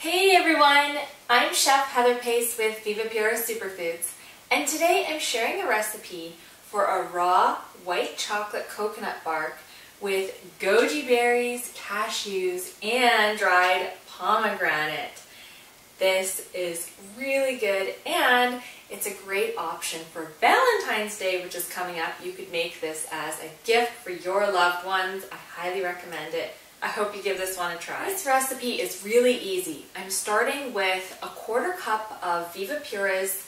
Hey everyone, I'm Chef Heather Pace with Viva Purest Superfoods, and today I'm sharing a recipe for a raw white chocolate coconut bark with goji berries, cashews, and dried pomegranate. This is really good and it's a great option for Valentine's Day, which is coming up. You could make this as a gift for your loved ones. I highly recommend it. I hope you give this one a try. This recipe is really easy. I'm starting with a 1/4 cup of Viva Purest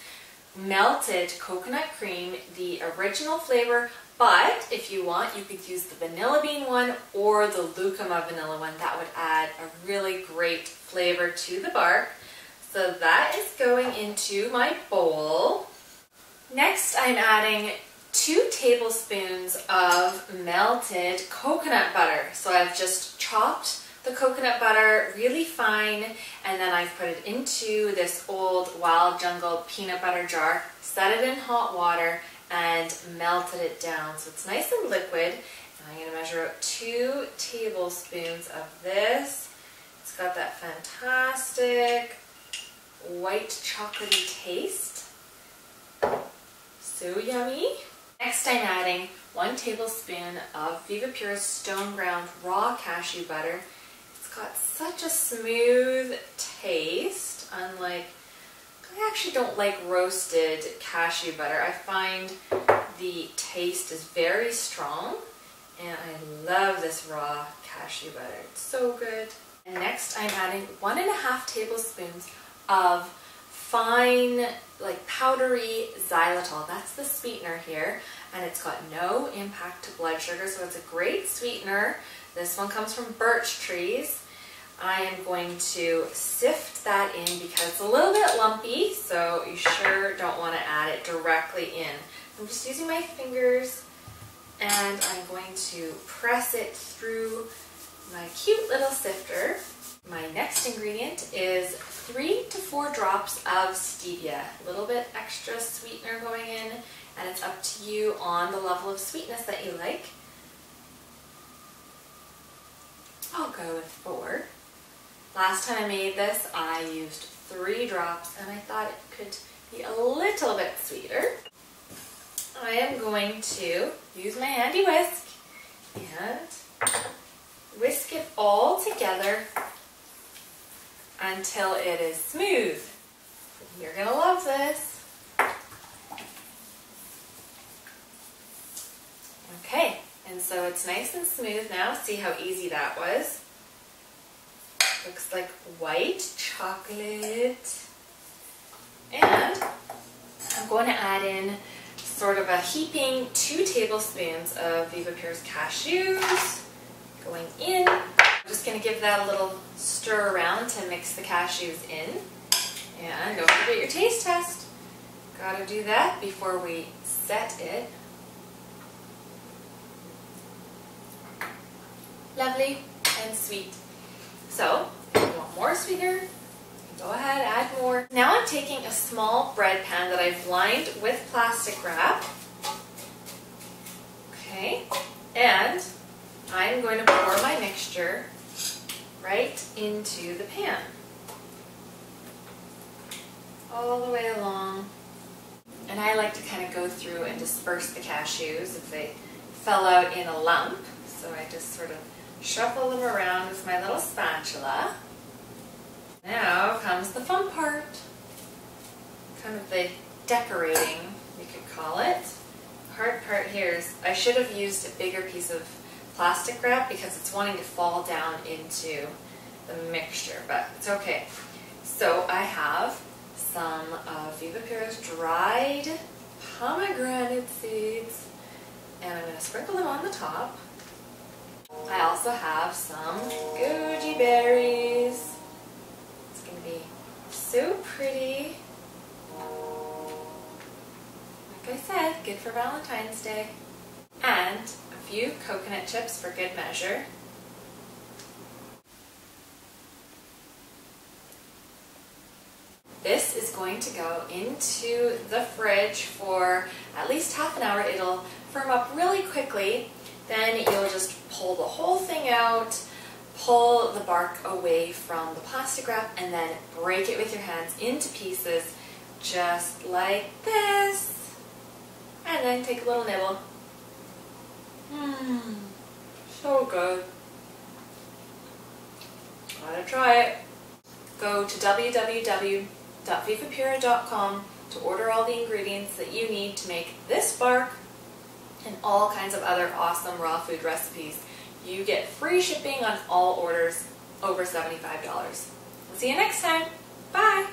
melted coconut cream, the original flavor, but if you want, you could use the vanilla bean one or the lucuma vanilla one. That would add a really great flavor to the bark. So that is going into my bowl. Next, I'm adding 2 tablespoons of melted coconut butter. So I've just chopped the coconut butter really fine, and then I've put it into this old Wild Jungle peanut butter jar, set it in hot water, and melted it down so it's nice and liquid. And I'm going to measure out 2 tablespoons of this. It's got that fantastic white chocolatey taste. So yummy. Next, I'm adding 1 tablespoon of Viva Purest stone ground raw cashew butter. It's got such a smooth taste, unlike, I actually don't like roasted cashew butter. I find the taste is very strong, and I love this raw cashew butter. It's so good. And next, I'm adding 1½ tablespoons of fine, like powdery xylitol. That's the sweetener here, and it's got no impact to blood sugar, so it's a great sweetener. This one comes from birch trees. I am going to sift that in because it's a little bit lumpy, so you sure don't want to add it directly in. I'm just using my fingers, and I'm going to press it through my cute little sifter. My next ingredient is 3 to 4 drops of stevia. A little bit extra sweetener going in, and it's up to you on the level of sweetness that you like. I'll go with 4. Last time I made this, I used 3 drops, and I thought it could be a little bit sweeter. I am going to use my handy whisk and whisk it all together until it is smooth. You're gonna love this. Okay, and so it's nice and smooth now. See how easy that was? Looks like white chocolate. And I'm going to add in sort of a heaping 2 tablespoons of Viva Purest cashews going in. I'm just going to give that a little stir around to mix the cashews in. And don't forget your taste test. Got to do that before we set it. Lovely and sweet. So, if you want more sweeter, go ahead, add more. Now I'm taking a small bread pan that I've lined with plastic wrap. Okay, and I'm going to pour my mixture right into the pan. All the way along. And I like to kind of go through and disperse the cashews if they fell out in a lump. So I just sort of shuffle them around with my little spatula. Now comes the fun part. Kind of the decorating, you could call it. The hard part here is I should have used a bigger piece of plastic wrap because it's wanting to fall down into the mixture, but it's okay. So I have some Viva Purest dried pomegranate seeds, and I'm going to sprinkle them on the top. I also have some goji berries. It's going to be so pretty. Like I said, good for Valentine's Day. And a few coconut chips for good measure. This is going to go into the fridge for at least ½ an hour. It'll firm up really quickly. Then you'll just pull the whole thing out, pull the bark away from the plastic wrap and then break it with your hands into pieces just like this. And then take a little nibble. So good. Gotta try it. Go to www.vivapura.com to order all the ingredients that you need to make this bark and all kinds of other awesome raw food recipes. You get free shipping on all orders over $75. We'll see you next time. Bye!